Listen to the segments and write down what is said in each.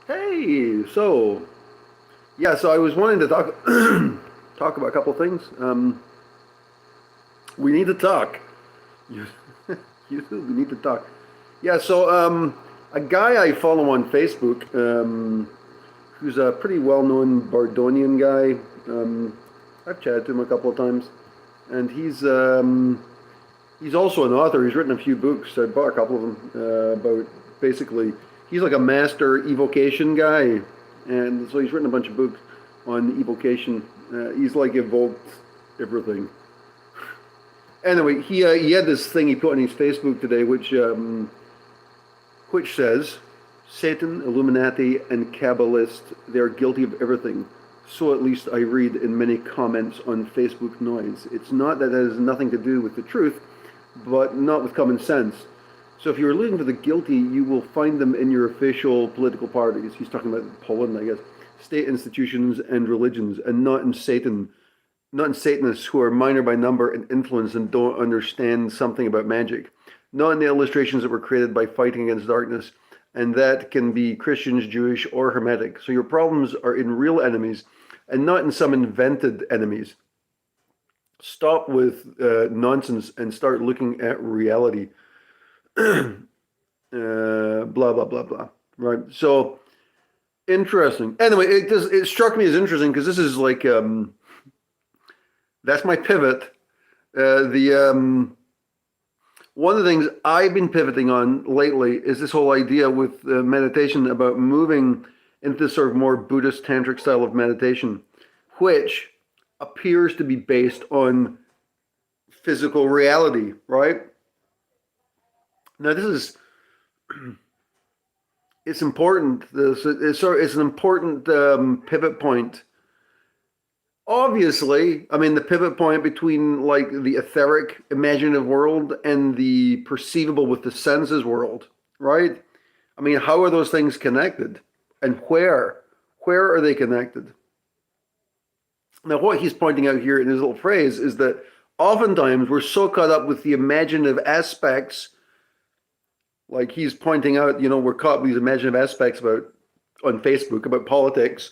Hey, so I was wanting to talk talk about a couple of things. We need to talk. You, we need to talk. A guy I follow on Facebook, who's a pretty well-known Bardonian guy. I've chatted to him a couple of times, and he's also an author. He's written a few books. I bought a couple of them about basically. He's like a master evocation guy, and so he's written a bunch of books on evocation. He's like evoked everything. Anyway, he had this thing he put on his Facebook today, which says, Satan, Illuminati, and Kabbalist, they are guilty of everything. So at least I read in many comments on Facebook noise. It's not that it has nothing to do with the truth, but not with common sense. So if you're looking for the guilty, you will find them in your official political parties. He's talking about Poland, I guess, state institutions and religions, and not in Satanists who are minor by number and influence and don't understand something about magic. Not in the illustrations that were created by fighting against darkness, and that can be Christians, Jewish, or Hermetic. So your problems are in real enemies and not in some invented enemies. Stop with nonsense and start looking at reality. Blah, blah, blah, blah. Right. So interesting. Anyway, it struck me as interesting because this is like, that's my pivot. One of the things I've been pivoting on lately is this whole idea with meditation about moving into this sort of more Buddhist Tantric style of meditation, which appears to be based on physical reality, right? Now, it's important. It's an important pivot point. Obviously, I mean, the pivot point between like the etheric, imaginative world and the perceivable with the senses world, right? I mean, how are those things connected? And where? Where are they connected? Now, what he's pointing out here in his little phrase is that oftentimes we're so caught up with the imaginative aspects. Like he's pointing out, we're caught with these imaginative aspects on Facebook about politics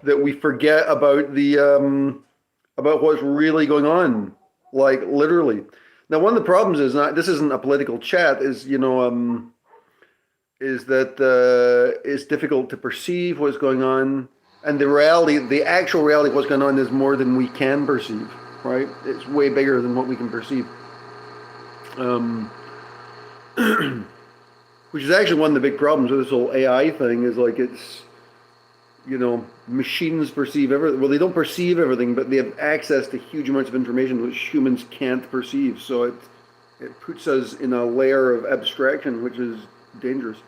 that we forget about about what's really going on, like literally. Now, one of the problems is not this isn't a political chat. Is that it's difficult to perceive what's going on, and the actual reality of what's going on is more than we can perceive. Right? It's way bigger than what we can perceive. Which is actually one of the big problems with this whole AI thing is like it's, machines perceive everything. Well, they don't perceive everything, but they have access to huge amounts of information which humans can't perceive. So it puts us in a layer of abstraction, which is dangerous.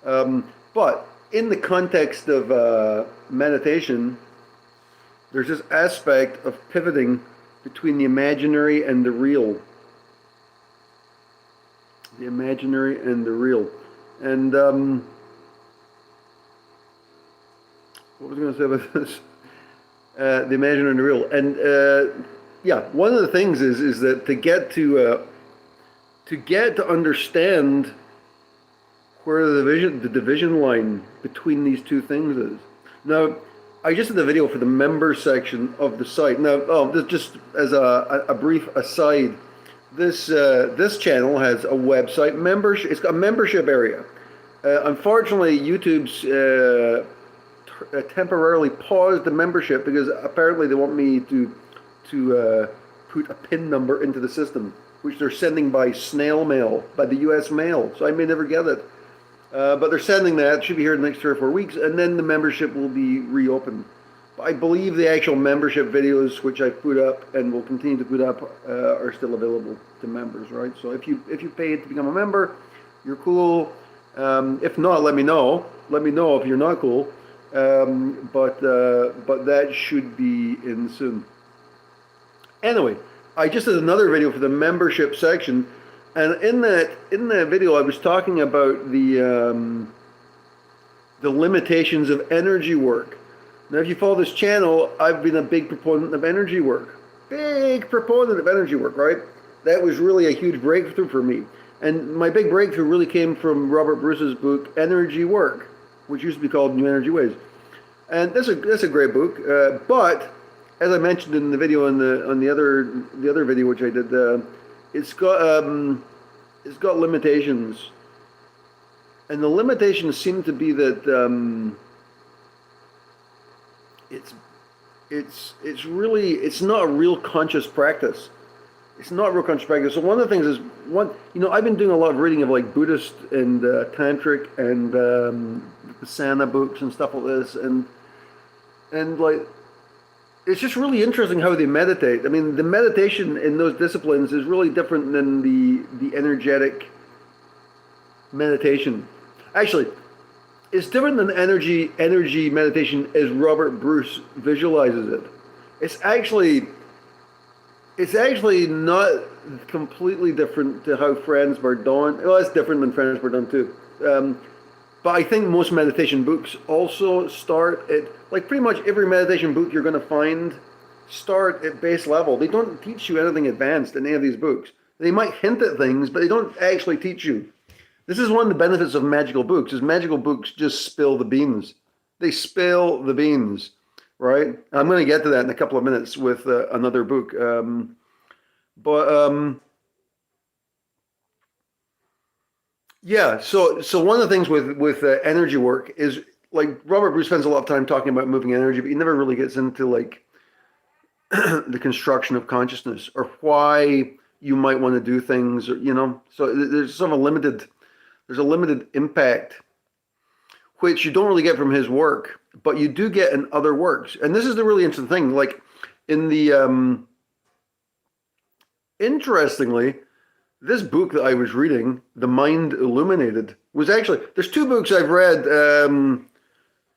But in the context of meditation, there's this aspect of pivoting between the imaginary and the real. The imaginary and the real. And what was I going to say about this? The imaginary and the real. And one of the things is that to get to understand where the division line between these two things is. Now, I just did a video for the member section of the site. Now, just as a brief aside. This channel has a website membership. It's got a membership area. Unfortunately, YouTube's temporarily paused the membership because apparently they want me to put a PIN number into the system, which they're sending by snail mail, by the U.S. mail. So I may never get it, but they're sending that. It should be here in the next 3 or 4 weeks, and then the membership will be reopened. I believe the actual membership videos, which I put up and will continue to put up, are still available to members, right? So if you paid to become a member, you're cool. If not, let me know. Let me know if you're not cool. But that should be in soon. Anyway, I just did another video for the membership section, and in that video, I was talking about the limitations of energy work. Now, if you follow this channel, I've been a big proponent of energy work. Big proponent of energy work, right? That was really a huge breakthrough for me. And my big breakthrough really came from Robert Bruce's book, Energy Work, which used to be called New Energy Ways. And that's a great book. But as I mentioned in the video on the other video which I did, it's got limitations, and the limitations seem to be that it's not a real conscious practice. It's not real conscious practice. So one of the things is I've been doing a lot of reading of like Buddhist and Tantric and Sana books and stuff like this, and like it's just really interesting how they meditate. I mean, the meditation in those disciplines is really different than the energetic meditation. Actually, it's different than energy meditation as Robert Bruce visualizes it. It's actually not completely different to how Franz Bardon. Well, it's different than Franz Bardon too. But I think most meditation books also start at, like pretty much every meditation book you're going to find start at base level. They don't teach you anything advanced in any of these books. They might hint at things, but they don't actually teach you. This is one of the benefits of magical books, is magical books just spill the beans. They spill the beans, right? I'm going to get to that in a couple of minutes with another book. Yeah, so one of the things with energy work is, like, Robert Bruce spends a lot of time talking about moving energy, but he never really gets into like the construction of consciousness or why you might want to do things, or So there's sort of a limited impact, which you don't really get from his work, but you do get in other works. And this is the really interesting thing. Like in the interestingly, this book that I was reading, The Mind Illuminated, was actually, there's two books I've read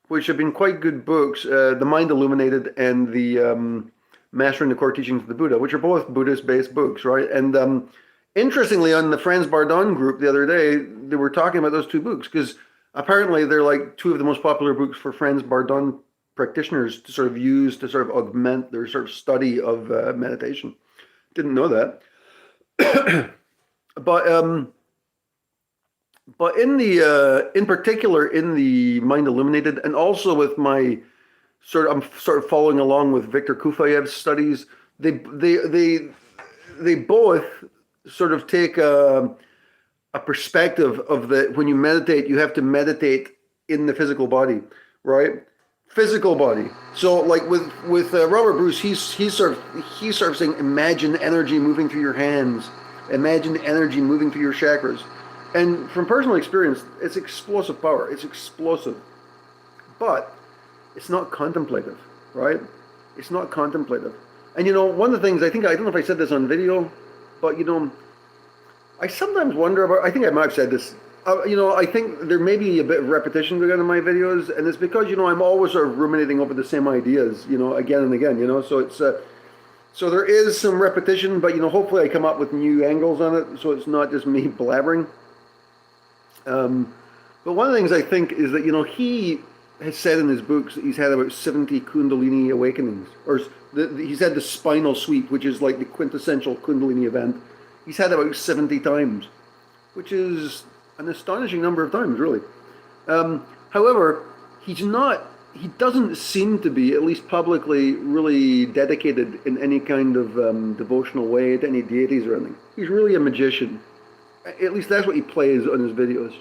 which have been quite good books, The Mind Illuminated and the Mastering the Core Teachings of the Buddha, which are both Buddhist-based books, right? And interestingly, on the Franz Bardon group the other day, they were talking about those two books, because apparently they're like two of the most popular books for Franz Bardon practitioners to sort of use to sort of augment their sort of study of meditation. Didn't know that. But in particular in the Mind Illuminated, and also with I'm sort of following along with Viktor Kufayev's studies, they both sort of take a perspective of that when you meditate, you have to meditate in the physical body, right? Physical body. So like with Robert Bruce, he's sort of saying, imagine energy moving through your hands. Imagine energy moving through your chakras. And from personal experience, it's explosive power. It's explosive. But it's not contemplative, right? It's not contemplative. And one of the things, I don't know if I said this on video, but I sometimes wonder about, I think I might have said this, I think there may be a bit of repetition going on in my videos, and it's because, I'm always sort of ruminating over the same ideas, again and again, so it's, so there is some repetition, but hopefully I come up with new angles on it, so it's not just me blabbering. But one of the things I think is that he has said in his books that he's had about 70 Kundalini awakenings, or he's had the spinal sweep, which is like the quintessential Kundalini event. He's had about 70 times, which is an astonishing number of times, really. However, he doesn't seem to be, at least publicly, really dedicated in any kind of devotional way to any deities or anything. He's really a magician. At least that's what he plays on his videos,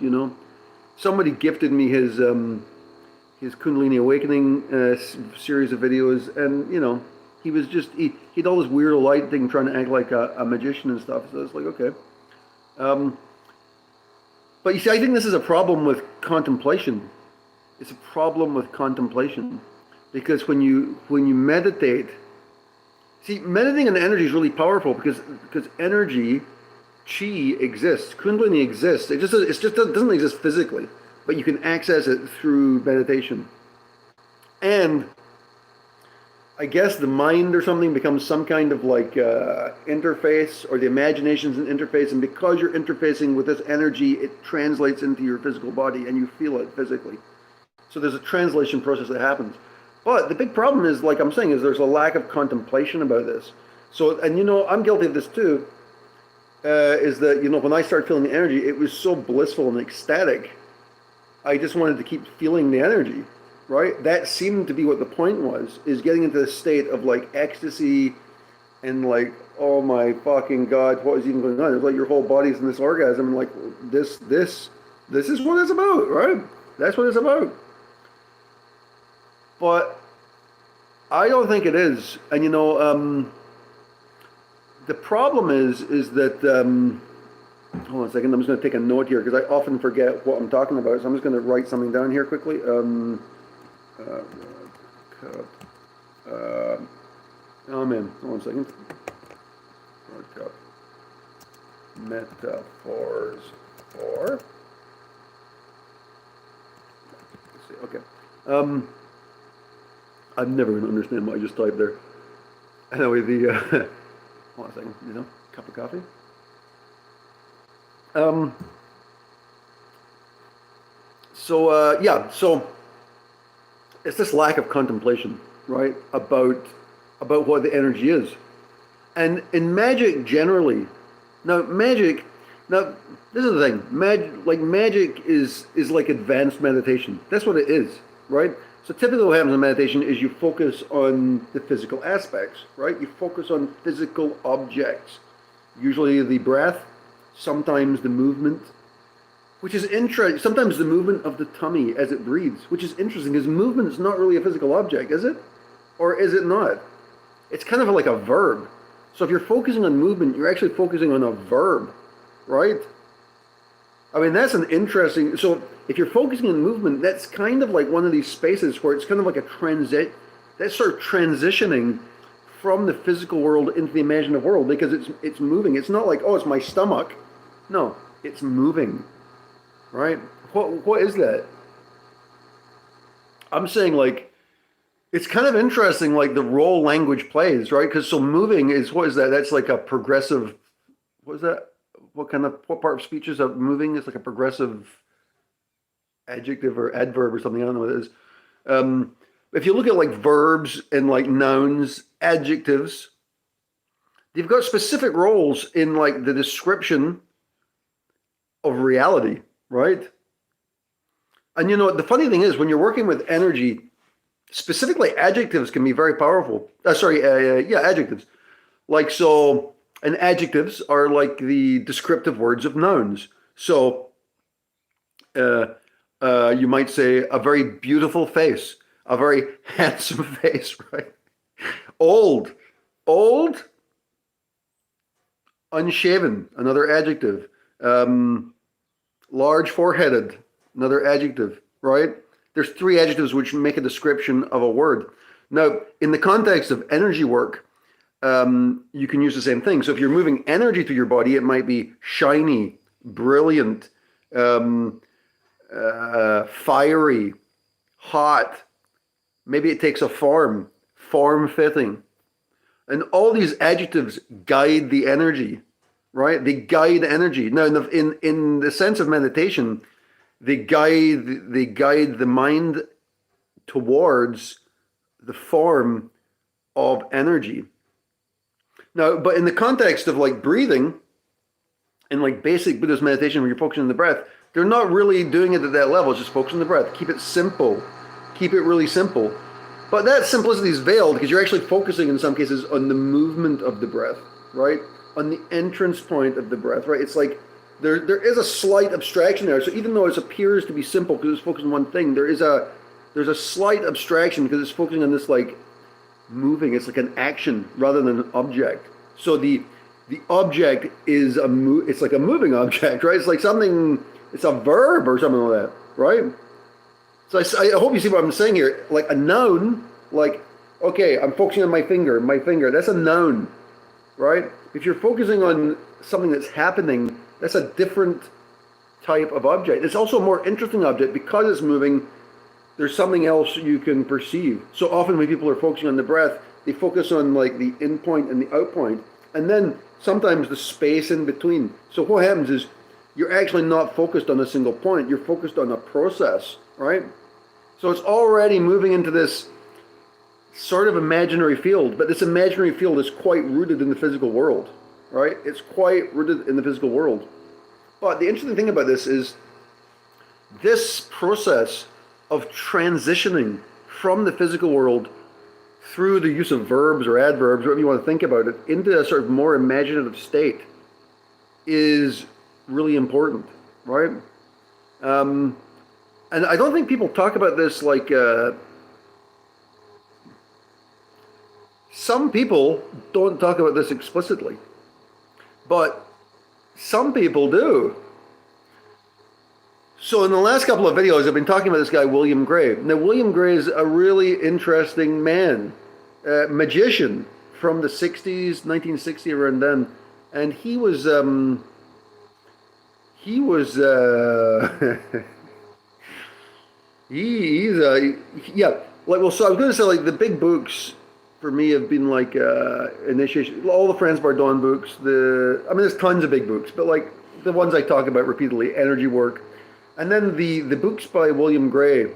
Somebody gifted me his Kundalini Awakening series of videos, and, he was just, he had all this weirdo light thing trying to act like a magician and stuff, so it's like, okay. But you see, I think this is a problem with contemplation. It's a problem with contemplation, because when you meditate, see, meditating on energy is really powerful because energy, chi, exists. Kundalini exists. It just doesn't exist physically, but you can access it through meditation. And I guess the mind or something becomes some kind of like interface, or the imagination's an interface, and because you're interfacing with this energy, it translates into your physical body and you feel it physically. So there's a translation process that happens. But the big problem is, like I'm saying, is there's a lack of contemplation about this. So, and I'm guilty of this too. is that, when I started feeling the energy, it was so blissful and ecstatic. I just wanted to keep feeling the energy, right? That seemed to be what the point was, is getting into the state of like ecstasy and like, oh my fucking God, what is even going on? It's like your whole body's in this orgasm, and like this is what it's about, right? That's what it's about. But I don't think it is. And the problem is that hold on a second. I'm just going to take a note here because I often forget what I'm talking about. So I'm just going to write something down here quickly. Oh man, hold on a second. Look up metaphors for. Let's see. Okay. I'm never going to understand what I just typed there. Anyway, hold on a second. Cup of coffee. So it's this lack of contemplation, right? About what the energy is. And in magic generally, now this is the thing, magic is like advanced meditation. That's what it is, right? So typically what happens in meditation is you focus on the physical aspects, right? You focus on physical objects, usually the breath, sometimes the movement, which is interesting. Sometimes the movement of the tummy as it breathes, which is interesting because movement is not really a physical object, is it? Or is it not? It's kind of like a verb. So if you're focusing on movement, you're actually focusing on a verb, right? I mean, that's an interesting, so if you're focusing on movement, that's kind of like one of these spaces where it's kind of like a that's sort of transitioning from the physical world into the imaginative world because it's moving. It's not like, oh, it's my stomach. No, it's moving, right? What is that? I'm saying like, it's kind of interesting, like the role language plays, right? Because so moving is, what is that? That's like a progressive, what is that? What part of speech is moving? It's like a progressive adjective or adverb or something. I don't know what it is. If you look at like verbs and like nouns, adjectives, they've got specific roles in like the description of reality, right? And the funny thing is when you're working with energy, specifically adjectives can be very powerful. Adjectives. Like so, and adjectives are like the descriptive words of nouns. So you might say a very beautiful face, a very handsome face, right? Old, unshaven, another adjective. Large foreheaded, another adjective, right? There's 3 adjectives which make a description of a word. Now, in the context of energy work, you can use the same thing. So if you're moving energy through your body, it might be shiny, brilliant, fiery, hot. Maybe it takes a form-fitting. And all these adjectives guide the energy, right? They guide energy. Now, in the sense of meditation, they guide the mind towards the form of energy. Now, but in the context of like breathing and like basic Buddhist meditation where you're focusing on the breath, they're not really doing it at that level. It's just focus on the breath. Keep it simple. Keep it really simple. But that simplicity is veiled because you're actually focusing in some cases on the movement of the breath, right? On the entrance point of the breath, right? It's like there is a slight abstraction there. So even though it appears to be simple because it's focused on one thing, there's a slight abstraction because it's focusing on this like moving. It's like an action rather than an object. So the object is it's like a moving object, right? It's like something, it's a verb or something like that, right? So I hope you see what I'm saying here. Like a noun, like, okay, I'm focusing on my finger, that's a noun, right? If you're focusing on something that's happening, that's a different type of object. It's also a more interesting object because it's moving. There's something else you can perceive. So often when people are focusing on the breath, they focus on like the in point and the out point, and then sometimes the space in between. So what happens is you're actually not focused on a single point. You're focused on a process, right? So it's already moving into this sort of imaginary field, but this imaginary field is quite rooted in the physical world. right? It's quite rooted in the physical world. But the interesting thing about this is this process of transitioning from the physical world through the use of verbs or adverbs, whatever you want to think about it, into a sort of more imaginative state is really important, right? And I don't think people talk about this like some people don't talk about this explicitly, but some people do. So in the last couple of videos, I've been talking about this guy, William Gray. Now, William Gray is a really interesting man, magician from the 60s, 1960, around then. And he was yeah, like, well, so I was going to say, like, the big books for me have been like initiation, all the Franz Bardon books. I mean, there's tons of big books, but like the ones I talk about repeatedly, energy work, and then the books by William Gray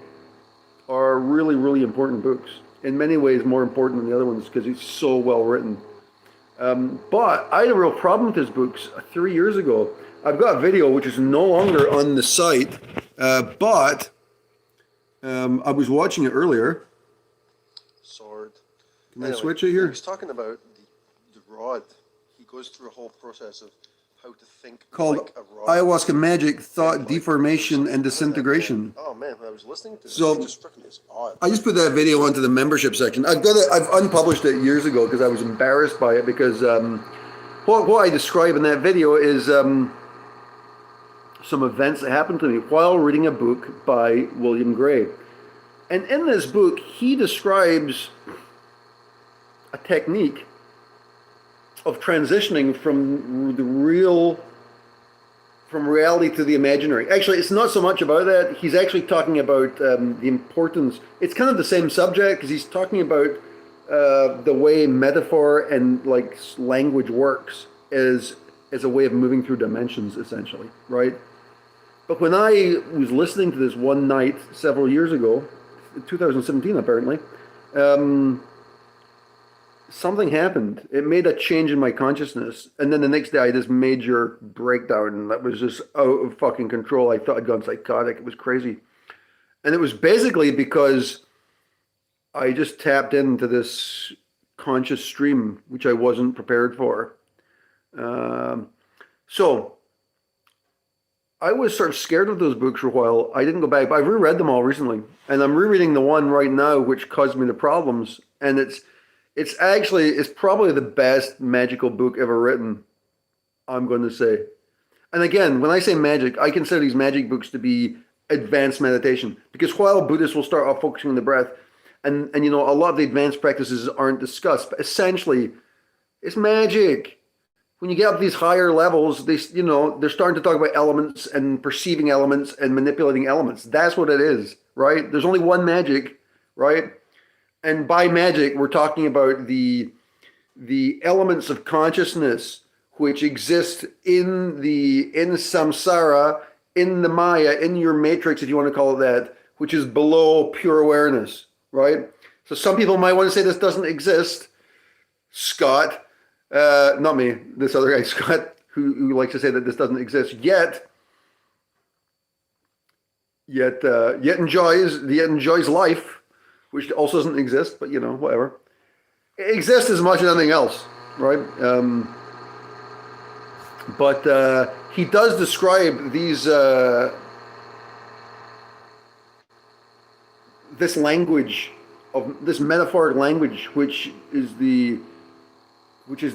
are really, really important books. In many ways, more important than the other ones because he's so well written. But I had a real problem with his books 3 years ago. I've got a video which is no longer on the site, but I was watching it earlier. Sword. Can I switch it here? He's talking about the rod. He goes through a whole process of how to think Called like a rod. Ayahuasca Magic, Thought, Deformation, and Disintegration. Oh man, when I was listening to this, So, it just struck me as odd. I just put that video onto the membership section. I've unpublished it years ago because I was embarrassed by it because what I describe in that video is some events that happened to me while reading a book by William Gray. And in this book, he describes a technique of transitioning from reality to the imaginary. Actually, it's not so much about that. He's actually talking about the importance. It's kind of the same subject because he's talking about the way metaphor and like language works as a way of moving through dimensions, essentially, right? But when I was listening to this one night several years ago, 2017 apparently, something happened. It made a change in my consciousness. And then the next day I had this major breakdown that was just out of fucking control. I thought I'd gone psychotic. It was crazy. And it was basically because I just tapped into this conscious stream, which I wasn't prepared for. So I was sort of scared of those books for a while. I didn't go back, but I've reread them all recently. And I'm rereading the one right now, which caused me the problems. And it's probably the best magical book ever written, I'm going to say. And again, when I say magic, I consider these magic books to be advanced meditation. Because while Buddhists will start off focusing on the breath, and you know, a lot of the advanced practices aren't discussed, but essentially, it's magic. When you get up to these higher levels, they're starting to talk about elements and perceiving elements and manipulating elements. That's what it is, right? There's only one magic, right? And by magic, we're talking about the elements of consciousness which exist in samsara, in the Maya, in your matrix, if you want to call it that, which is below pure awareness, right? So some people might want to say this doesn't exist. Scott, not me, this other guy, Scott, who likes to say that this doesn't exist yet enjoys life, which also doesn't exist, but you know, whatever. It exists as much as anything else, right? But he does describe these this language of this metaphoric language, which is the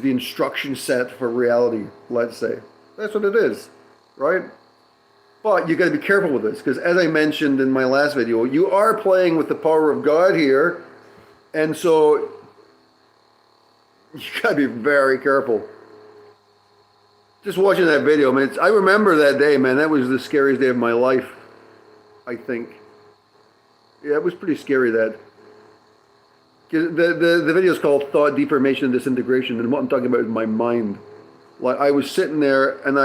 instruction set for reality. Let's say that's what it is, right? But you got to be careful with this because, as I mentioned in my last video, you are playing with the power of God here, and so you got to be very careful. Just watching that video, man, I remember that day, man. That was the scariest day of my life, I think. Yeah, it was pretty scary. That the video is called "Thought, Deformation, and Disintegration," and what I'm talking about is my mind. Like I was sitting there, and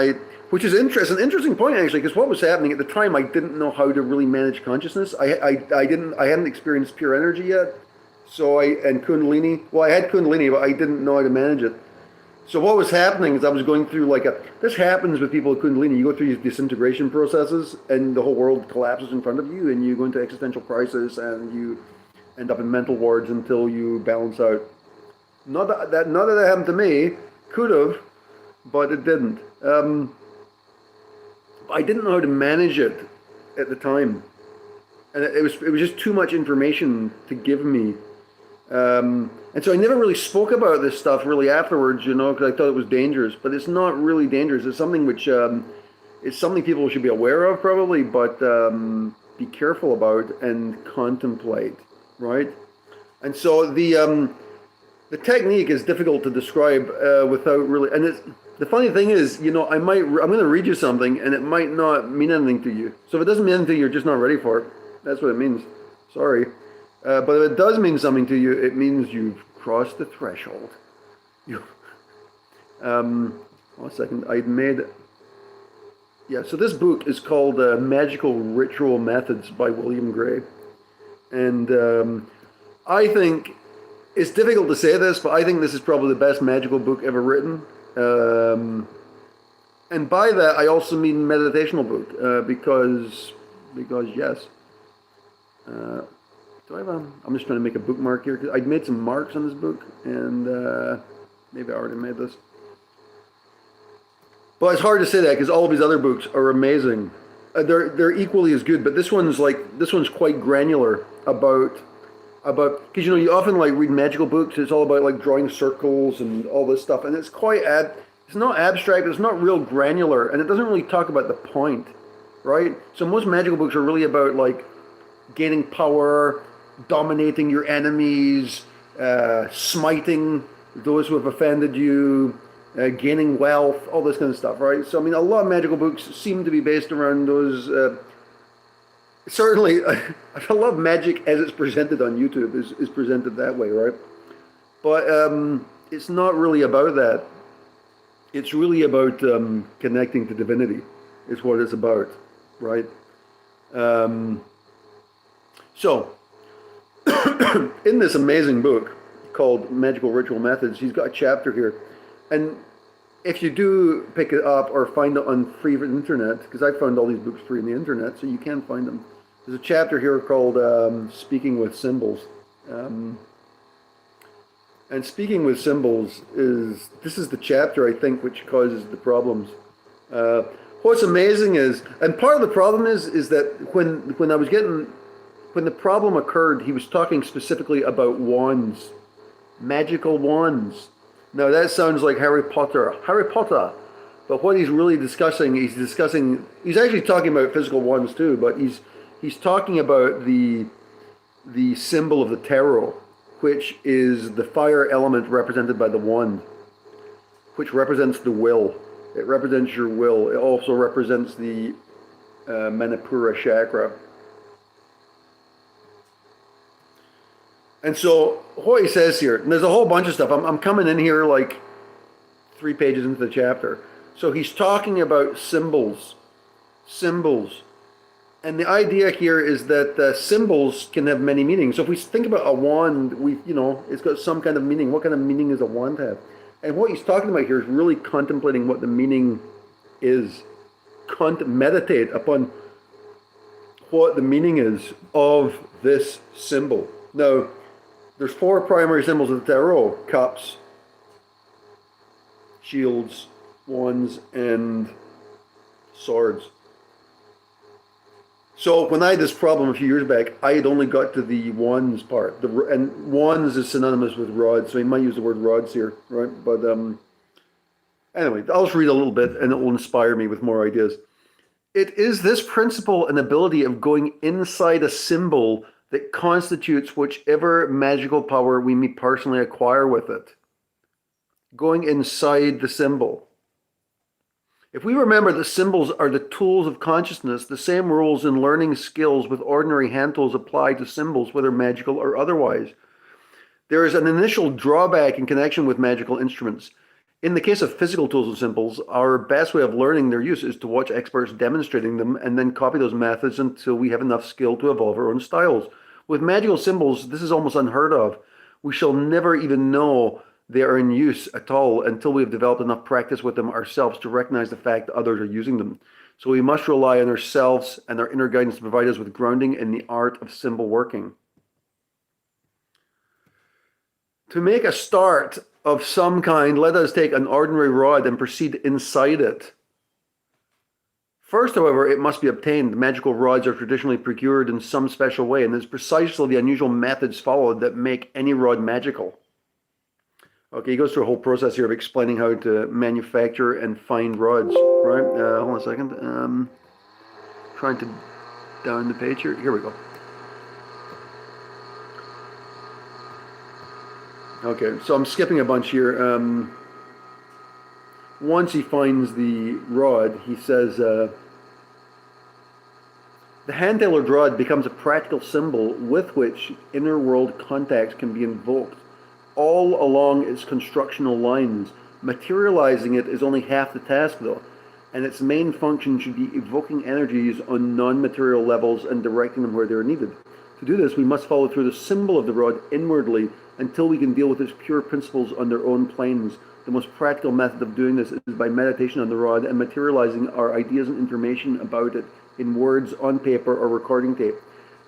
which is an interesting point actually, because what was happening at the time, I didn't know how to really manage consciousness. I hadn't experienced pure energy yet, and Kundalini. Well, I had Kundalini, but I didn't know how to manage it. So what was happening is I was going through this happens with people with Kundalini. You go through these disintegration processes and the whole world collapses in front of you and you go into existential crisis and you end up in mental wards until you balance out. None of that happened to me. Could have, but it didn't. I didn't know how to manage it at the time. And it was just too much information to give me. And so I never really spoke about this stuff really afterwards, because I thought it was dangerous. But it's not really dangerous. It's something which it's something people should be aware of probably, but be careful about and contemplate, right? And so the technique is difficult to describe without really. And the funny thing is, I'm going to read you something, and it might not mean anything to you. So if it doesn't mean anything, you're just not ready for it. That's what it means. Sorry. But if it does mean something to you, it means you've crossed the threshold. One second. So this book is called Magical Ritual Methods by William Gray. And I think it's difficult to say this, but I think this is probably the best magical book ever written. And by that, I also mean meditational book, because yes. I'm just trying to make a bookmark here, because I'd made some marks on this book, and maybe I already made this. But it's hard to say that because all of his other books are amazing. They're equally as good, but this one's quite granular about because you often read magical books. It's all about drawing circles and all this stuff, and it's it's not abstract. It's not real granular, and it doesn't really talk about the point, right? So most magical books are really about gaining power, dominating your enemies, smiting those who have offended you, gaining wealth, all this kind of stuff, right? So, a lot of magical books seem to be based around those. Certainly, I love magic as it's presented on YouTube, is presented that way, right? But it's not really about that. It's really about connecting to divinity, is what it's about, right? So, in this amazing book called Magical Ritual Methods, he's got a chapter here. And if you do pick it up or find it on free internet, because I found all these books free on the internet, so you can find them. There's a chapter here called Speaking with Symbols. And speaking with symbols this is the chapter, I think, which causes the problems. What's amazing is, and part of the problem is that when the problem occurred, he was talking specifically about wands, magical wands. Now that sounds like Harry Potter. But what he's really discussing, he's actually talking about physical wands too, but he's talking about the symbol of the tarot, which is the fire element represented by the wand, which represents the will. It represents your will. It also represents the Manipura chakra. And so what he says here, and there's a whole bunch of stuff. I'm coming in here 3 pages into the chapter. So he's talking about symbols. And the idea here is that symbols can have many meanings. So if we think about a wand, it's got some kind of meaning. What kind of meaning does a wand have? And what he's talking about here is really contemplating what the meaning is. Meditate upon what the meaning is of this symbol. Now, there's 4 primary symbols of the tarot: cups, shields, wands, and swords. So when I had this problem a few years back, I had only got to the wands part. And wands is synonymous with rods, so he might use the word rods here, right? But anyway, I'll just read a little bit and it will inspire me with more ideas. It is this principle and ability of going inside a symbol that constitutes whichever magical power we may personally acquire with it. Going inside the symbol. If we remember that symbols are the tools of consciousness, the same rules in learning skills with ordinary hand tools apply to symbols, whether magical or otherwise. There is an initial drawback in connection with magical instruments. In the case of physical tools and symbols, our best way of learning their use is to watch experts demonstrating them and then copy those methods until we have enough skill to evolve our own styles. With magical symbols, this is almost unheard of. We shall never even know they are in use at all until we have developed enough practice with them ourselves to recognize the fact that others are using them. So we must rely on ourselves and our inner guidance to provide us with grounding in the art of symbol working. To make a start of some kind, let us take an ordinary rod and proceed inside it. First, however, it must be obtained. Magical rods are traditionally procured in some special way, and it's precisely the unusual methods followed that make any rod magical. Okay, he goes through a whole process here of explaining how to manufacture and find rods, right? Hold on a second. Trying to down the page here. Here we go. Okay, so I'm skipping a bunch here. Once he finds the rod, he says, the hand-tailored rod becomes a practical symbol with which inner world contacts can be invoked all along its constructional lines. Materializing it is only half the task, though, and its main function should be evoking energies on non-material levels and directing them where they are needed. To do this, we must follow through the symbol of the rod inwardly until we can deal with its pure principles on their own planes. The most practical method of doing this is by meditation on the rod and materializing our ideas and information about it in words on paper or recording tape.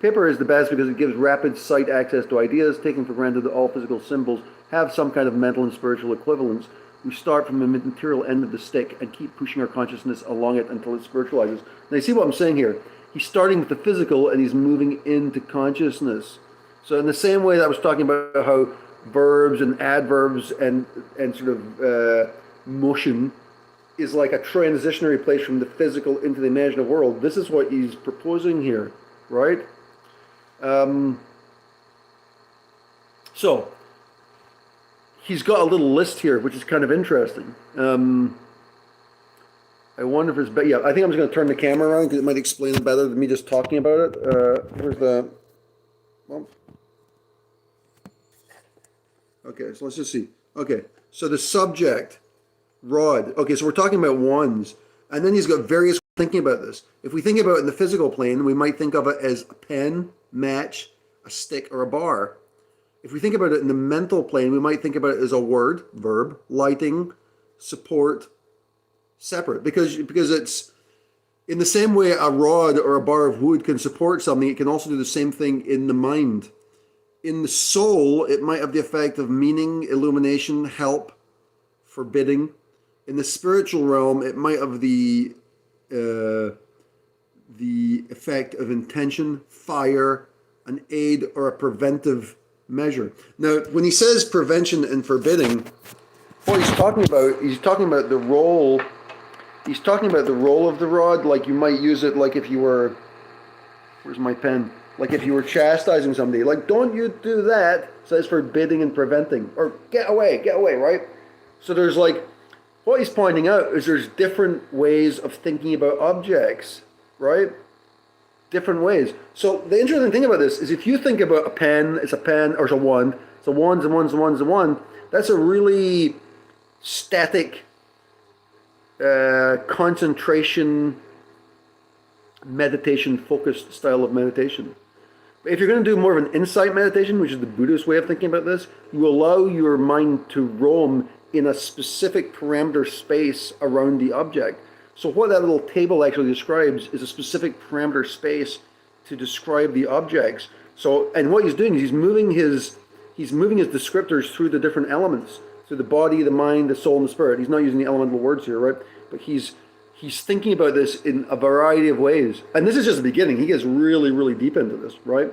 Paper is the best because it gives rapid sight access to ideas, taking for granted that all physical symbols have some kind of mental and spiritual equivalence. We start from the material end of the stick and keep pushing our consciousness along it until it spiritualizes. Now you see what I'm saying here? He's starting with the physical and he's moving into consciousness. So in the same way that I was talking about how verbs and adverbs and sort of motion is like a transitionary place from the physical into the imaginative world, this is what he's proposing here, right? So he's got a little list here, which is kind of interesting. I wonder if it's, yeah, I think I'm just going to turn the camera around because it might explain it better than me just talking about it. Here's the, well, okay, so let's just see. Okay, so the subject, rod. Okay, so we're talking about wands. And then he's got various thinking about this. If we think about it in the physical plane, we might think of it as a pen, match, a stick, or a bar. If we think about it in the mental plane, we might think about it as a word, verb, lighting, support, separate. Because it's in the same way a rod or a bar of wood can support something, it can also do the same thing in the mind. In the soul, it might have the effect of meaning, illumination, help, forbidding. In the spiritual realm, it might have the effect of intention, fire, an aid, or a preventive measure. Now, when he says prevention and forbidding, what he's talking about the role. He's talking about the role of the rod, like you might use it, like if you were, where's my pen? Like if you were chastising somebody, like don't you do that? So it's forbidding and preventing, or get away, right? So there's like, what he's pointing out is there's different ways of thinking about objects, right? Different ways. So the interesting thing about this is if you think about a pen, it's a pen, or it's a wand, so wands and wands and wands and wand, that's a really static concentration, meditation focused style of meditation. If you're going to do more of an insight meditation, which is the Buddhist way of thinking about this, you allow your mind to roam in a specific parameter space around the object. So what that little table actually describes is a specific parameter space to describe the objects. So, and what he's doing is he's moving his descriptors through the different elements, through the body, the mind, the soul, and the spirit. He's not using the elemental words here, right? But he's thinking about this in a variety of ways. And this is just the beginning. He gets really, really deep into this, right?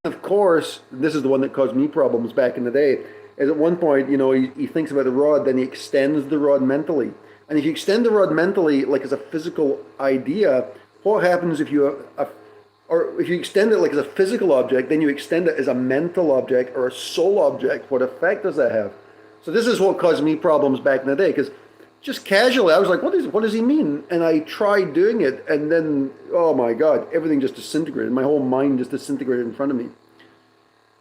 Of course, this is the one that caused me problems back in the day. Is at one point, he thinks about the rod, then he extends the rod mentally. And if you extend the rod mentally, like as a physical idea, what happens if you if you extend it like as a physical object, then you extend it as a mental object or a soul object? What effect does that have? So this is what caused me problems back in the day, because just casually, I was like, what does he mean? And I tried doing it, and then, oh my God, everything just disintegrated. My whole mind just disintegrated in front of me.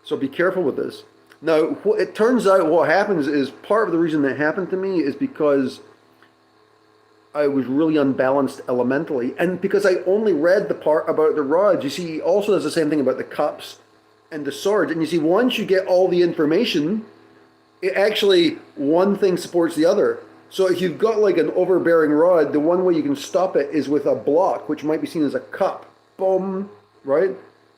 So be careful with this. Now, it turns out what happens is part of the reason that happened to me is because I was really unbalanced elementally, and because I only read the part about the rods. You see, he also does the same thing about the cups and the swords. And you see, once you get all the information, It actually, one thing supports the other. So if you've got like an overbearing rod, the one way you can stop it is with a block, which might be seen as a cup. Boom, right?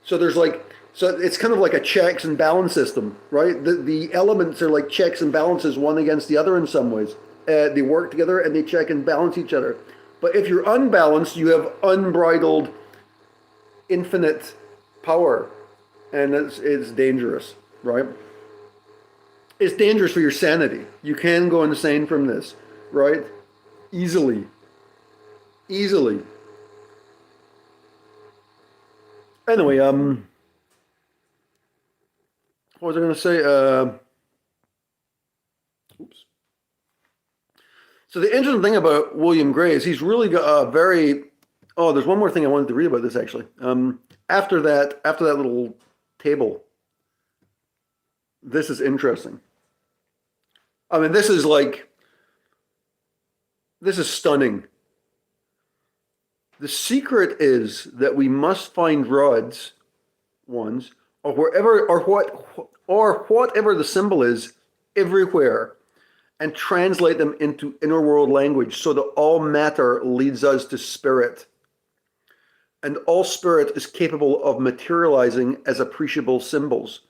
So there's like, so it's kind of like a checks and balance system, right? The elements are like checks and balances, one against the other in some ways. They work together and they check and balance each other. But if you're unbalanced, you have unbridled, infinite power, and it's dangerous, right? It's dangerous for your sanity. You can go insane from this, right? Easily. Easily. Anyway, what was I going to say? Oops. So the interesting thing about William Gray is he's really got a very. Oh, there's one more thing I wanted to read about this actually. After that little table, this is interesting. I mean, this is stunning. The secret is that we must find rods, ones, or whatever the symbol is, everywhere, and translate them into inner world language so that all matter leads us to spirit. And all spirit is capable of materializing as appreciable symbols.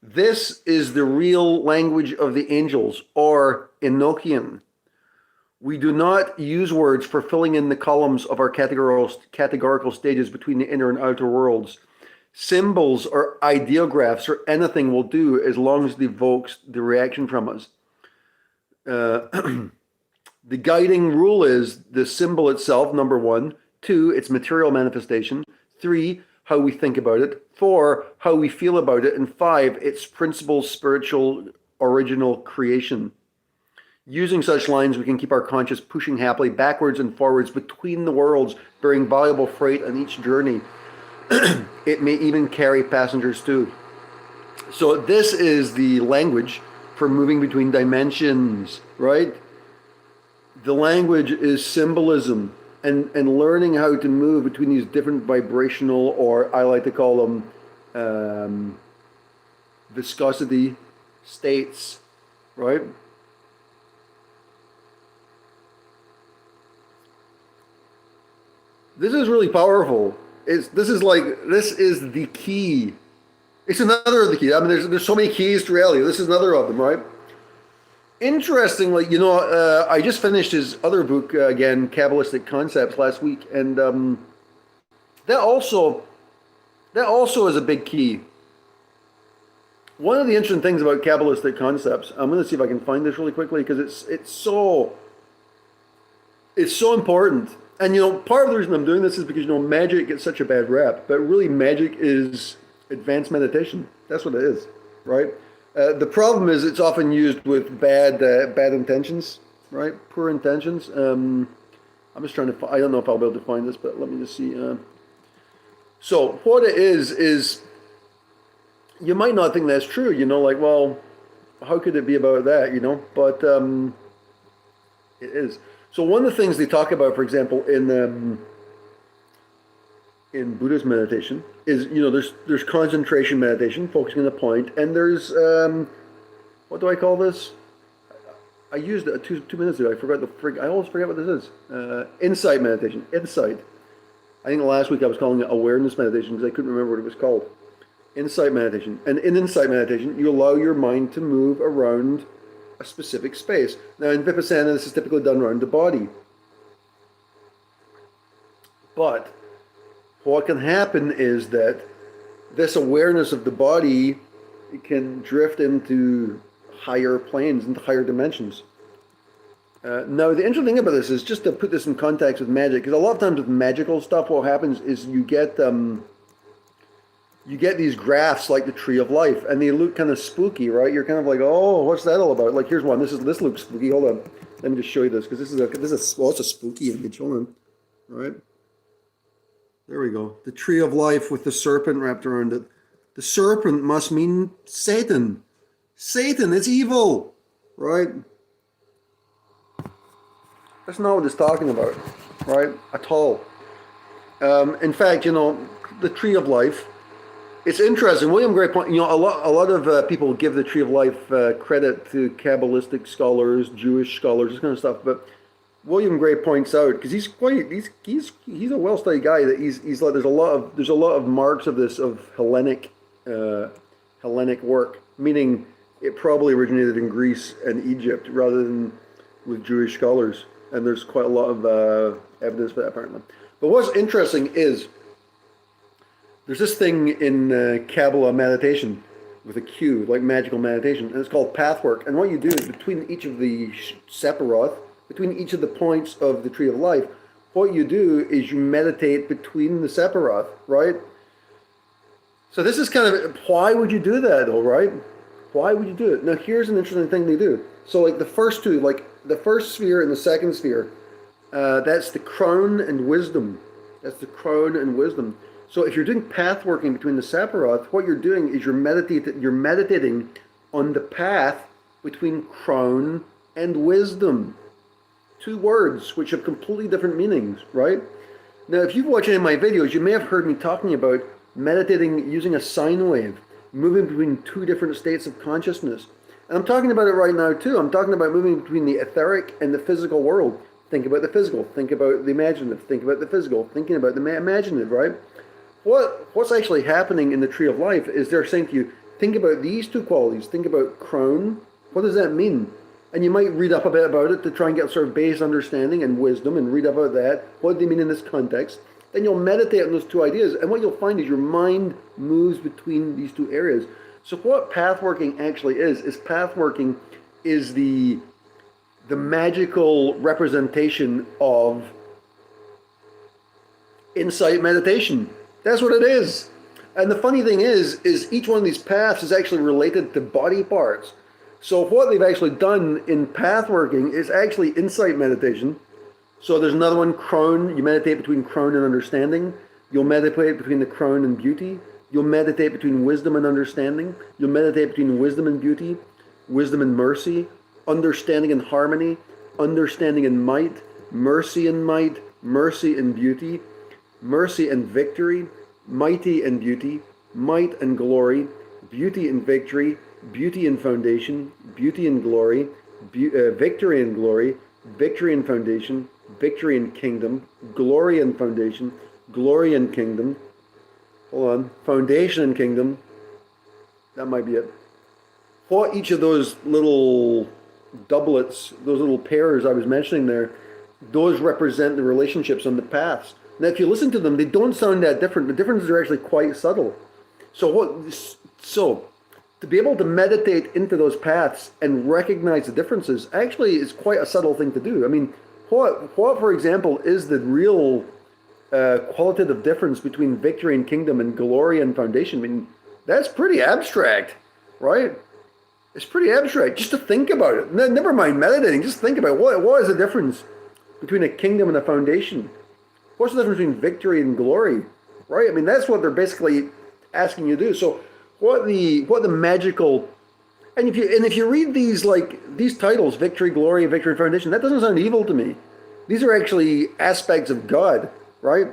This is the real language of the angels, or Enochian. We do not use words for filling in the columns of our categorical stages between the inner and outer worlds. Symbols or ideographs or anything will do as long as it evokes the reaction from us. The guiding rule is the symbol itself, number one. 2, its material manifestation. 3, how we think about it. 4, how we feel about it. And 5, its principal spiritual original creation. Using such lines, we can keep our conscience pushing happily backwards and forwards between the worlds, bearing valuable freight on each journey. It may even carry passengers too. So this is the language for moving between dimensions, right? The language is symbolism. And learning how to move between these different vibrational, or I like to call them viscosity states, right? This is really powerful. This is the key. It's another of the keys. I mean, there's so many keys to reality. This is another of them, right? Interestingly, I just finished his other book again, Kabbalistic Concepts, last week, and that also is a big key. One of the interesting things about Kabbalistic Concepts, I'm going to see if I can find this really quickly because it's so important. And part of the reason I'm doing this is because magic gets such a bad rap, but really magic is advanced meditation. That's what it is, right? The problem is it's often used with bad intentions, right? Poor intentions. I'm just trying to. I don't know if I'll be able to find this, but let me just see. So what it is you might not think that's true. Well, how could it be about that? But it is. So one of the things they talk about, for example, in Buddhist meditation is, there's concentration meditation, focusing on the point, and there's, what do I call this? I used it 2 minutes ago. I always forget what this is. Insight meditation. Insight. I think last week I was calling it awareness meditation because I couldn't remember what it was called. Insight meditation. And in insight meditation, you allow your mind to move around a specific space. Now in Vipassana, this is typically done around the body. But what can happen is that this awareness of the body can drift into higher planes, into higher dimensions. Now, the interesting thing about this is, just to put this in context with magic, because a lot of times with magical stuff, what happens is you get these graphs like the Tree of Life, and they look kind of spooky, right? You're kind of like, oh, what's that all about? Like, here's one. This looks spooky. Hold on, let me just show you this, because it's a spooky image. Hold on, all right. There we go. The Tree of Life with the serpent wrapped around it. The serpent must mean Satan. Satan, it's evil, right? That's not what it's talking about, right? At all. In fact, the Tree of Life, It's interesting. William Gray point. A lot of people give the Tree of Life credit to Kabbalistic scholars, Jewish scholars, this kind of stuff. But William Gray points out, because he's a well-studied guy, that he's like there's a lot of marks of this of Hellenic work, meaning it probably originated in Greece and Egypt rather than with Jewish scholars. And there's quite a lot of evidence for that apparently. But what's interesting is there's this thing in Kabbalah meditation with a Q, like magical meditation, and it's called pathwork. And what you do is between each of the sephiroth, between each of the points of the Tree of Life, what you do is you meditate between the sephiroth, right? So this is kind of, why would you do that though, right? Why would you do it? Now here's an interesting thing they do. So like the first two, like the first sphere and the second sphere, that's the crown and wisdom. That's the crown and wisdom. So if you're doing path working between the sephiroth, what you're doing is you're meditating on the path between crown and wisdom. Two words which have completely different meanings, right? Now, if you've watched any of my videos, you may have heard me talking about meditating using a sine wave, moving between two different states of consciousness. And I'm talking about it right now too. I'm talking about moving between the etheric and the physical world. Think about the physical, think about the imaginative, think about the physical, thinking about the imaginative, right? What's actually happening in the Tree of Life is they're saying to you, think about these two qualities. Think about crown. What does that mean? And you might read up a bit about it to try and get sort of base understanding and wisdom and read about that. What do they mean in this context? Then you'll meditate on those two ideas. And what you'll find is your mind moves between these two areas. So what pathworking actually is pathworking is the magical representation of insight meditation. That's what it is. And the funny thing is each one of these paths is actually related to body parts. So what they've actually done in path working is actually insight meditation. So there's another one, crown. You meditate between crown and understanding. You'll meditate between the crown and beauty. You'll meditate between wisdom and understanding. You'll meditate between wisdom and beauty, wisdom and mercy, understanding and harmony, understanding and might, mercy and might, mercy and beauty, mercy and victory, mighty and beauty, might and glory, beauty and victory, beauty and foundation, beauty and glory, victory and glory, victory and foundation, victory and kingdom, glory and foundation, glory and kingdom. Hold on, foundation and kingdom. That might be it. What each of those little doublets, those little pairs I was mentioning there, those represent the relationships on the paths. Now, if you listen to them, they don't sound that different. The differences are actually quite subtle. So to be able to meditate into those paths and recognize the differences actually is quite a subtle thing to do. I mean, what for example, is the real qualitative difference between victory and kingdom and glory and foundation? I mean, that's pretty abstract, right? It's pretty abstract just to think about it. Never mind meditating, just think about it. What is the difference between a kingdom and a foundation? What's the difference between victory and glory, right? I mean, that's what they're basically asking you to do. So what the magical, and if you read these titles, victory, glory, victory, and foundation, that doesn't sound evil to me. These are actually aspects of God, right?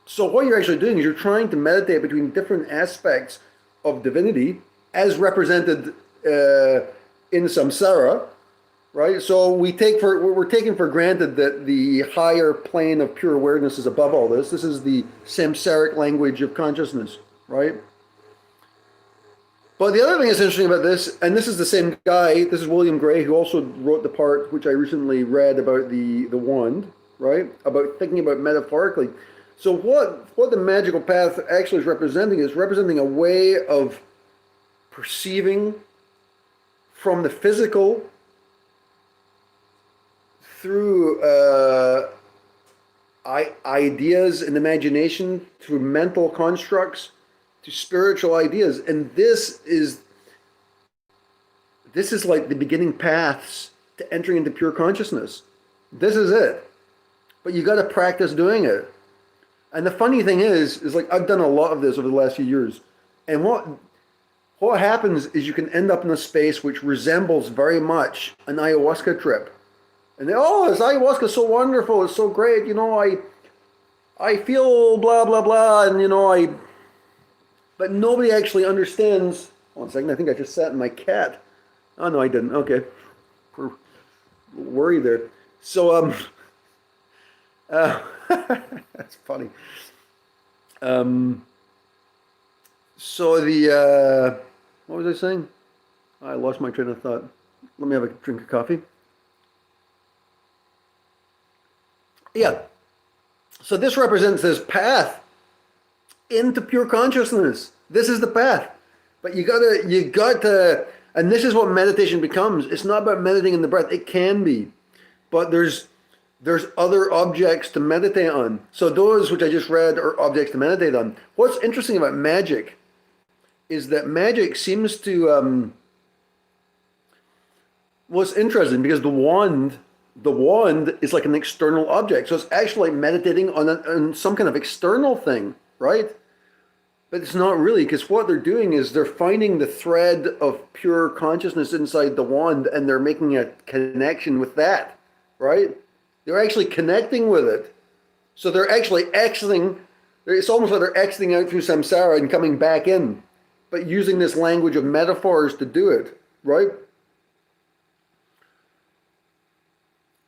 So what you're actually doing is you're trying to meditate between different aspects of divinity as represented in samsara, right? So we're taking for granted that the higher plane of pure awareness is above all this. This is the samsaric language of consciousness, right? But the other thing that's interesting about this, and this is the same guy, this is William Gray, who also wrote the part which I recently read about the wand, right? About thinking about metaphorically. So what the magical path actually is representing a way of perceiving from the physical through ideas and imagination, through mental constructs, to spiritual ideas. And this is like the beginning paths to entering into pure consciousness. This is it. But you got to practice doing it. And the funny thing is like I've done a lot of this over the last few years. And what happens is you can end up in a space which resembles very much an ayahuasca trip. And this ayahuasca is so wonderful, it's so great, I feel blah, blah, blah, and but nobody actually understands. One second, I think I just sat in my cat. Oh no, I didn't. Okay, we're worried there. So uh, that's funny. Um, so what was I saying? I lost my train of thought. Let me have a drink of coffee. Yeah. So this represents this path into pure consciousness. This is the path. But you got to, and this is what meditation becomes. It's not about meditating in the breath. It can be, but there's other objects to meditate on. So those which I just read are objects to meditate on. What's interesting about magic is that magic seems to, well, it's interesting because the wand is like an external object. So it's actually like meditating on some kind of external thing, right? But it's not really, because what they're doing is they're finding the thread of pure consciousness inside the wand and they're making a connection with that, right? They're actually connecting with it. So they're actually exiting, it's almost like they're exiting out through samsara and coming back in, but using this language of metaphors to do it, right?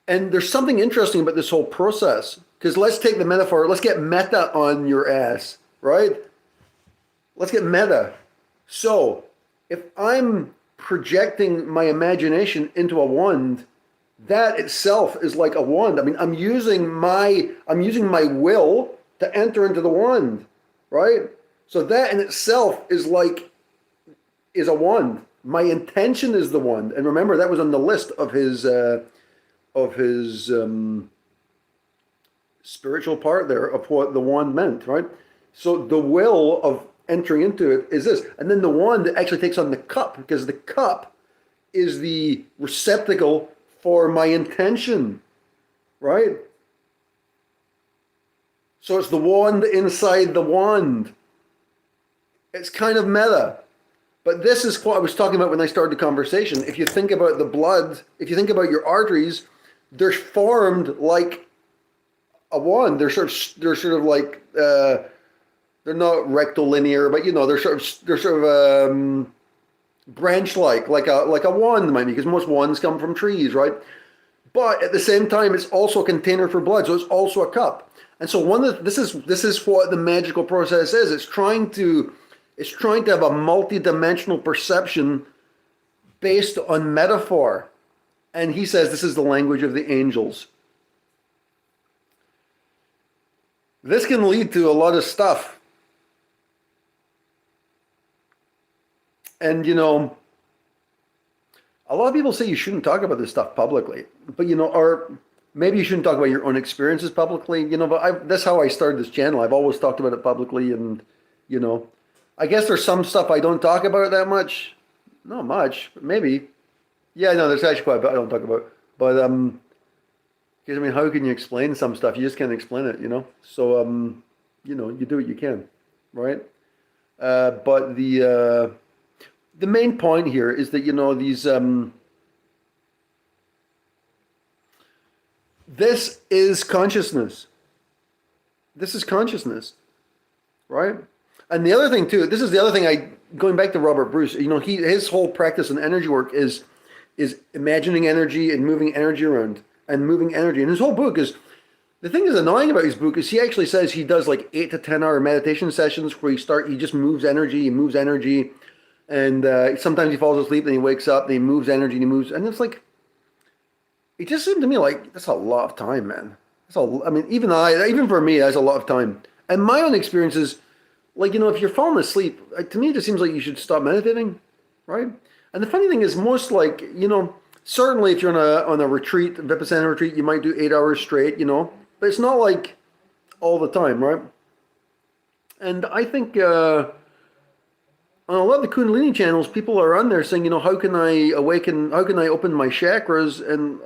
And there's something interesting about this whole process, because let's take the metaphor, let's get meta on your ass, right? Let's get meta. So if I'm projecting my imagination into a wand, that itself is like a wand. I mean, I'm using my will to enter into the wand, right? So that in itself is a wand. My intention is the wand. And remember, that was on the list of his spiritual part there of what the wand meant, right? So the will of entering into it is this. And then the wand actually takes on the cup, because the cup is the receptacle for my intention, right? So it's the wand inside the wand. It's kind of meta. But this is what I was talking about when I started the conversation. If you think about the blood, if you think about your arteries, they're formed like a wand. They're sort of like they're not rectilinear, but they're sort of branch-like, like a wand might be, because most wands come from trees, right? But at the same time, it's also a container for blood, so it's also a cup. And so this is what the magical process is. It's trying to have a multi-dimensional perception based on metaphor. And he says this is the language of the angels. This can lead to a lot of stuff. And, a lot of people say you shouldn't talk about this stuff publicly, but, or maybe you shouldn't talk about your own experiences publicly, but that's how I started this channel. I've always talked about it publicly, and, I guess there's some stuff I don't talk about that much. Not much, but maybe. Yeah, no, there's actually quite a bit I don't talk about. But, because, I mean, how can you explain some stuff? You just can't explain it, So, you do what you can, right? But the main point here is that, these, this is consciousness. This is consciousness, right? And the other thing too, this is the other thing going back to Robert Bruce, his whole practice in energy work is imagining energy and moving energy around and moving energy. And his whole book is, the thing that's annoying about his book is he actually says he does like 8 to 10 hour meditation sessions where he just moves energy, and sometimes he falls asleep and he wakes up and he moves energy and he moves, and it's like, it just seemed to me like that's a lot of time, man. I mean, even for me, that's a lot of time. And my own experience is, like, if you're falling asleep, to me, it just seems like you should stop meditating, right? And the funny thing is, most certainly if you're on a retreat, a Vipassana retreat, you might do 8 hours straight, but it's not like all the time, right? And I think on a lot of the Kundalini channels, people are on there saying, how can I awaken, how can I open my chakras? And,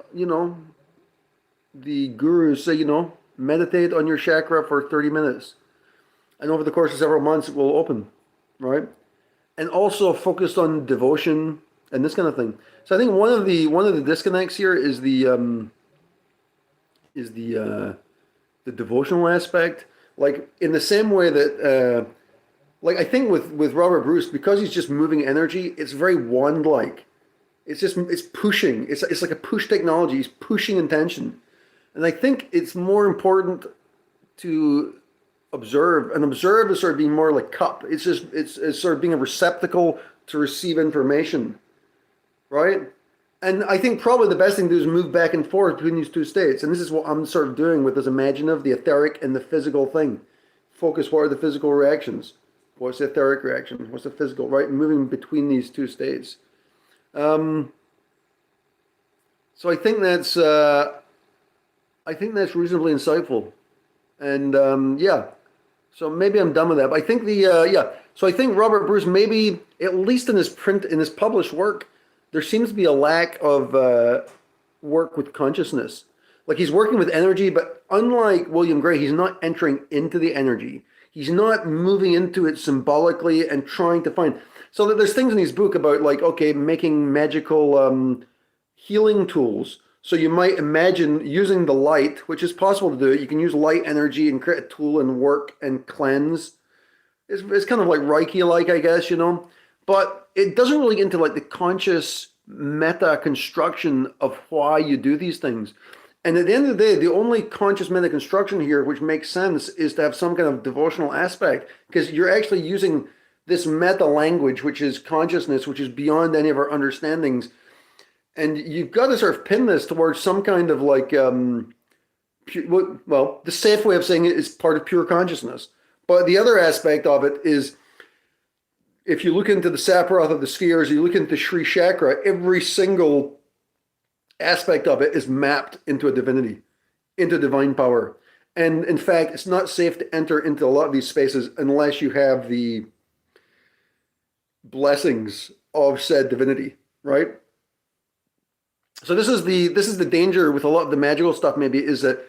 the gurus say, meditate on your chakra for 30 minutes. And over the course of several months, it will open, right? And also focused on devotion and this kind of thing. So I think one of the disconnects here is the devotional aspect. Like, in the same way that like I think with Robert Bruce, because he's just moving energy, it's very wand-like. It's pushing. It's like a push technology. He's pushing intention, and I think it's more important to observe. And observe is sort of being more like cup. It's sort of being a receptacle to receive information, right? And I think probably the best thing to do is move back and forth between these two states. And this is what I'm sort of doing with this imaginative, the etheric, and the physical thing. Focus, what are the physical reactions? What's the etheric reaction? What's the physical, right? Moving between these two states. So I think that's reasonably insightful. And yeah, so maybe I'm done with that. But I think so I think Robert Bruce, maybe at least in his published work, there seems to be a lack of work with consciousness. Like he's working with energy, but unlike William Gray, he's not entering into the energy. He's not moving into it symbolically and trying to find. So that there's things in his book about like, okay, making magical healing tools. So you might imagine using the light, which is possible to do it. You can use light energy and create a tool and work and cleanse. It's kind of like Reiki-like, I guess, But it doesn't really get into like the conscious meta construction of why you do these things. And at the end of the day, the only conscious meta construction here, which makes sense, is to have some kind of devotional aspect, because you're actually using this meta language, which is consciousness, which is beyond any of our understandings. And you've got to sort of pin this towards some kind of like, the safe way of saying it is part of pure consciousness. But the other aspect of it is, if you look into the Saprath of the spheres, you look into Sri Chakra, every single aspect of it is mapped into a divinity, into divine power. And in fact, it's not safe to enter into a lot of these spaces unless you have the blessings of said divinity, right? So this is the danger with a lot of the magical stuff, maybe, is that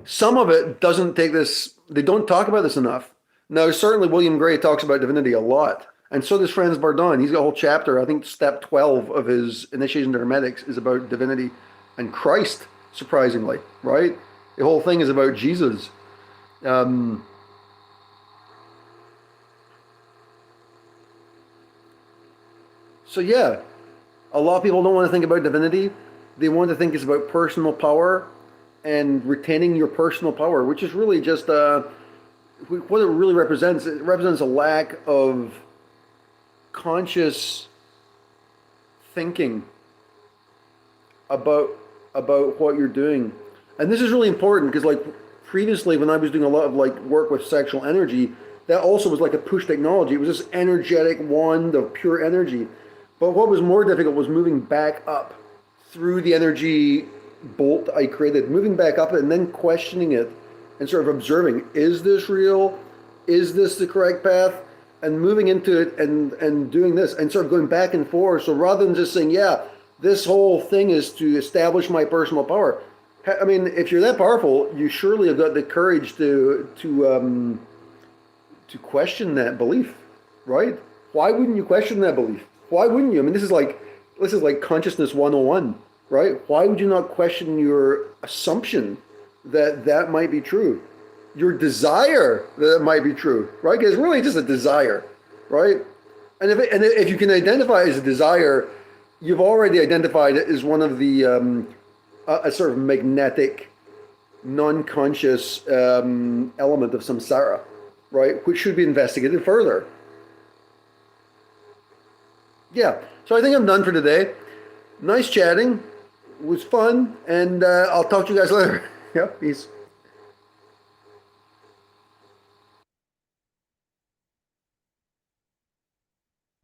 some of it doesn't take this, they don't talk about this enough. Now, certainly William Gray talks about divinity a lot. And so does Franz Bardon. He's got a whole chapter, I think step 12 of his Initiation to Hermetics is about divinity and Christ, surprisingly, right? The whole thing is about Jesus. So yeah, a lot of people don't want to think about divinity. They want to think it's about personal power and retaining your personal power, which is really just what it really represents. It represents a lack of conscious thinking about what you're doing. And this is really important because like previously when I was doing a lot of like work with sexual energy, that also was like a push technology. It was this energetic wand of pure energy. But what was more difficult was moving back up through the energy bolt I created, moving back up and then questioning it and sort of observing, is this real? Is this the correct path? And moving into it and doing this and sort of going back and forth. So rather than just saying, yeah, this whole thing is to establish my personal power. I mean, if you're that powerful, you surely have got the courage to question that belief, right? Why wouldn't you question that belief? Why wouldn't you? I mean, this is like consciousness 101, right? Why would you not question your assumption that might be true? Your desire that it might be true, right? Because it's really just a desire, right? And if you can identify it as a desire, you've already identified it as one of the a sort of magnetic, non-conscious element of samsara, right? Which should be investigated further. Yeah, so I think I'm done for today. Nice chatting. It was fun, and I'll talk to you guys later. Yeah, peace.